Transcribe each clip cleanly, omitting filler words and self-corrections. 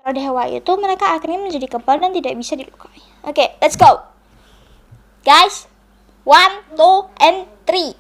Para dewa itu mereka akhirnya menjadi kebal dan tidak bisa dilukai. Oke, let's go. Guys, 1, 2, and 3.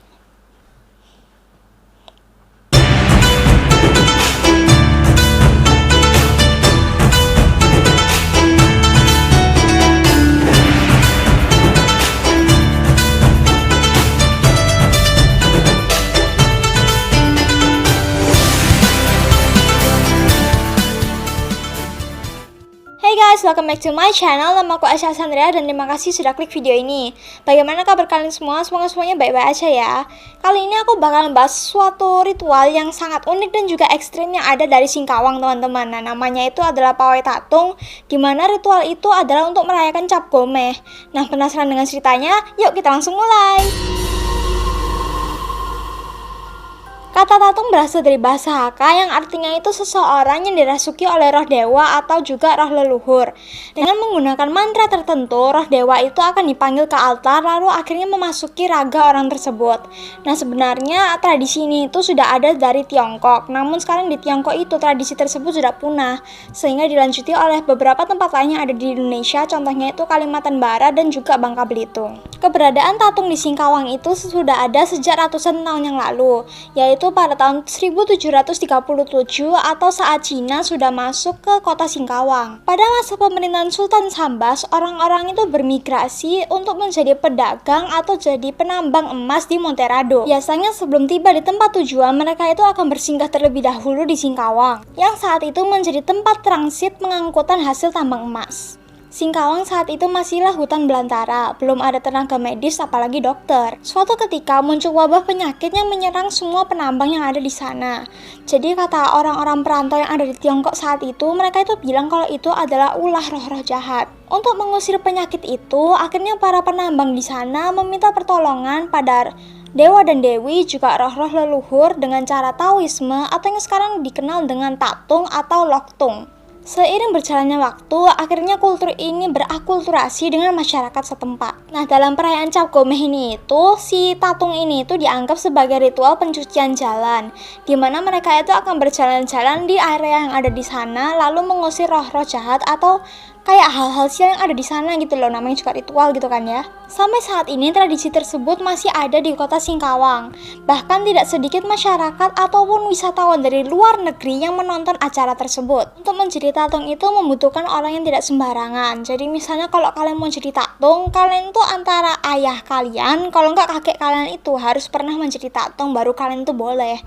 Hey guys, welcome back to my channel. Nama aku Asha Sandria dan terima kasih sudah klik video ini. Bagaimana kabar kalian semua? Semoga semuanya baik-baik aja ya. Kali ini aku bakalan bahas suatu ritual yang sangat unik dan juga ekstrim yang ada dari Singkawang, teman-teman. Nah, namanya itu adalah Pawai Tatung, dimana ritual itu adalah untuk merayakan Cap Gomeh. Nah, penasaran dengan ceritanya? Yuk kita langsung mulai. Kata tatung berasal dari bahasa Hakka yang artinya itu seseorang yang dirasuki oleh roh dewa atau juga roh leluhur. Dengan menggunakan mantra tertentu, roh dewa itu akan dipanggil ke altar lalu akhirnya memasuki raga orang tersebut. Nah, sebenarnya tradisi ini itu sudah ada dari Tiongkok. Namun sekarang di Tiongkok itu tradisi tersebut sudah punah, sehingga dilanjuti oleh beberapa tempat lain yang ada di Indonesia, contohnya itu Kalimantan Barat dan juga Bangka Belitung. Keberadaan tatung di Singkawang itu sudah ada sejak ratusan tahun yang lalu, yaitu pada tahun 1737 atau saat Cina sudah masuk ke kota Singkawang. Pada masa pemerintahan Sultan Sambas, orang-orang itu bermigrasi untuk menjadi pedagang atau jadi penambang emas di Monterado. Biasanya sebelum tiba di tempat tujuan, mereka itu akan bersinggah terlebih dahulu di Singkawang, yang saat itu menjadi tempat transit pengangkutan hasil tambang emas. Singkawang saat itu masihlah hutan belantara, belum ada tenaga medis apalagi dokter. Suatu ketika muncul wabah penyakit yang menyerang semua penambang yang ada di sana. Jadi kata orang-orang perantau yang ada di Tiongkok saat itu, mereka itu bilang kalau itu adalah ulah roh-roh jahat. Untuk mengusir penyakit itu, akhirnya para penambang di sana meminta pertolongan pada dewa dan dewi juga roh-roh leluhur dengan cara Taoisme atau yang sekarang dikenal dengan tatung atau loktung. Seiring berjalannya waktu, akhirnya kultur ini berakulturasi dengan masyarakat setempat. Nah, dalam perayaan Cap Gomeh ini itu, si tatung ini itu dianggap sebagai ritual pencucian jalan, di mana mereka itu akan berjalan-jalan di area yang ada di sana, lalu mengusir roh-roh jahat atau kayak hal-hal sial yang ada di sana gitu loh, namanya juga ritual gitu kan ya. Sampai saat ini tradisi tersebut masih ada di kota Singkawang. Bahkan tidak sedikit masyarakat ataupun wisatawan dari luar negeri yang menonton acara tersebut. Untuk menjadi tatung itu membutuhkan orang yang tidak sembarangan. Jadi misalnya kalau kalian mau jadi tatung, kalian tuh antara ayah kalian, kalau nggak kakek kalian itu harus pernah menjadi tatung baru kalian tuh boleh.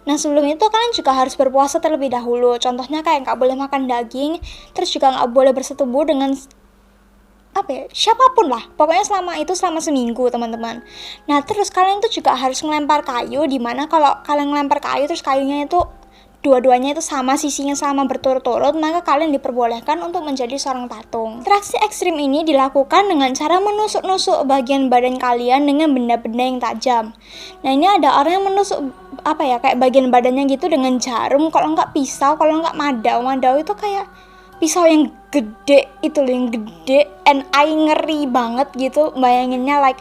Nah, sebelum itu kalian juga harus berpuasa terlebih dahulu. Contohnya kayak nggak boleh makan daging, terus juga nggak boleh bersetubuh dengan siapapun lah, pokoknya selama seminggu, teman-teman. Nah, terus kalian tuh juga harus ngelempar kayu, dimana kalau kalian ngelempar kayu terus kayunya itu dua-duanya itu sama sisinya sama berturut-turut, maka kalian diperbolehkan untuk menjadi seorang tatung. Interaksi ekstrim ini dilakukan dengan cara menusuk-nusuk bagian badan kalian dengan benda-benda yang tajam. Nah, ini ada orang yang menusuk kayak bagian badannya gitu dengan jarum, kalau nggak pisau, kalau nggak madau itu kayak pisau yang gede itu loh, yang gede, and I ngeri banget gitu bayanginnya, like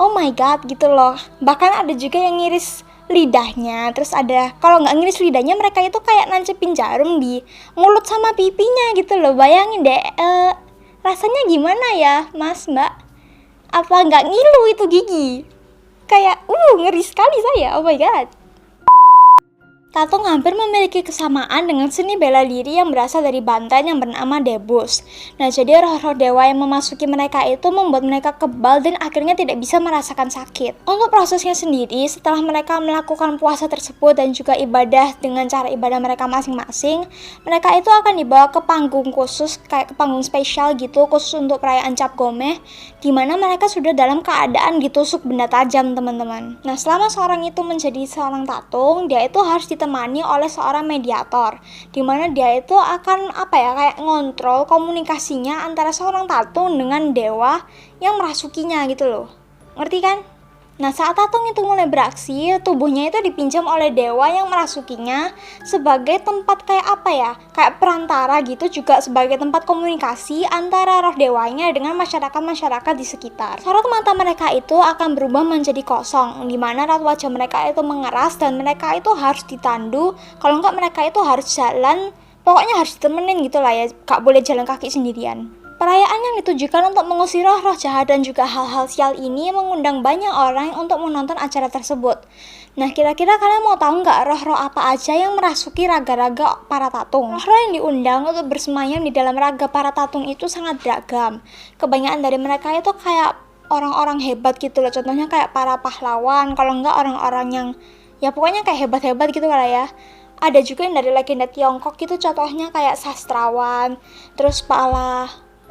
oh my god gitu loh. Bahkan ada juga yang ngiris lidahnya, terus ada kalau nggak ngiris lidahnya mereka itu kayak nancepin jarum di mulut sama pipinya gitu loh. Bayangin deh, rasanya gimana ya mas mbak, apa nggak ngilu itu gigi, kayak ngeri sekali saya, oh my god. Tatung hampir memiliki kesamaan dengan seni bela diri yang berasal dari Banten yang bernama Debus. Nah, jadi roh-roh dewa yang memasuki mereka itu membuat mereka kebal dan akhirnya tidak bisa merasakan sakit. Untuk prosesnya sendiri, setelah mereka melakukan puasa tersebut dan juga ibadah dengan cara ibadah mereka masing-masing, mereka itu akan dibawa ke panggung khusus, kayak ke panggung spesial gitu, khusus untuk perayaan Cap Gomeh, di mana mereka sudah dalam keadaan ditusuk benda tajam, teman-teman. Nah, selama seorang itu menjadi seorang tatung, dia itu harus ditemani oleh seorang mediator, di mana dia itu akan kayak ngontrol komunikasinya antara seorang tatung dengan dewa yang merasukinya gitu loh. Ngerti kan? Nah, saat tatung itu mulai beraksi, tubuhnya itu dipinjam oleh dewa yang merasukinya sebagai tempat kayak perantara gitu, juga sebagai tempat komunikasi antara roh dewanya dengan masyarakat-masyarakat di sekitar. Sorot mata mereka itu akan berubah menjadi kosong, di mana raut wajah mereka itu mengeras dan mereka itu harus ditandu, kalau enggak mereka itu harus jalan pokoknya harus ditemenin gitu lah ya, gak boleh jalan kaki sendirian. Perayaan yang ditujukan untuk mengusir roh-roh jahat dan juga hal-hal sial ini mengundang banyak orang untuk menonton acara tersebut. Nah, kira-kira kalian mau tahu nggak roh-roh apa aja yang merasuki raga-raga para tatung? Roh-roh yang diundang untuk bersemayam di dalam raga para tatung itu sangat beragam. Kebanyakan dari mereka itu kayak orang-orang hebat gitu loh, contohnya kayak para pahlawan, kalau nggak orang-orang yang ya pokoknya kayak hebat-hebat gitu lah ya. Ada juga yang dari legenda Tiongkok gitu, contohnya kayak sastrawan, terus para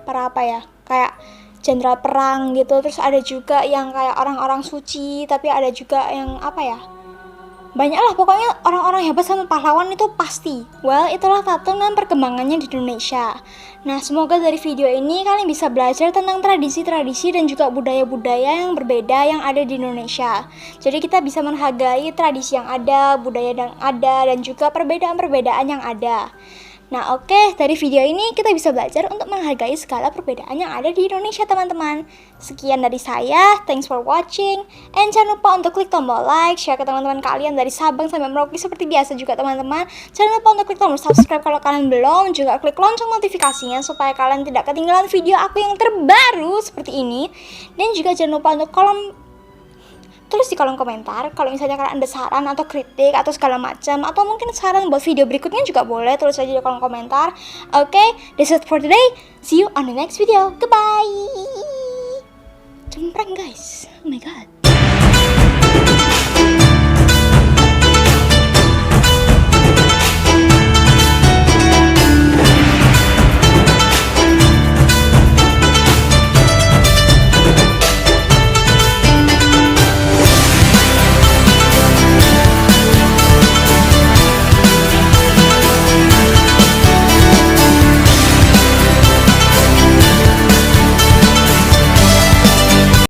apa ya, kayak jenderal perang gitu. Terus ada juga yang kayak orang-orang suci, tapi ada juga yang apa ya, banyak lah pokoknya orang-orang hebat sama pahlawan itu pasti. Well, itulah tatung dan perkembangannya di Indonesia. Nah, semoga dari video ini kalian bisa belajar tentang tradisi-tradisi dan juga budaya-budaya yang berbeda yang ada di Indonesia. Jadi kita bisa menghargai tradisi yang ada, budaya yang ada, dan juga perbedaan-perbedaan yang ada. Nah, oke, dari video ini kita bisa belajar untuk menghargai segala perbedaan yang ada di Indonesia, teman-teman. Sekian dari saya, thanks for watching, and jangan lupa untuk klik tombol like, share ke teman-teman kalian dari Sabang sampai Merauke seperti biasa juga, teman-teman. Jangan lupa untuk klik tombol subscribe kalau kalian belum, juga klik lonceng notifikasinya supaya kalian tidak ketinggalan video aku yang terbaru seperti ini. Dan juga jangan lupa untuk tulis di kolom komentar kalau misalnya kalian ada saran atau kritik atau segala macam, atau mungkin saran buat video berikutnya juga boleh, tulis aja di kolom komentar. Oke, that's it for today. See you on the next video. Goodbye. Cempreng guys. Oh my god.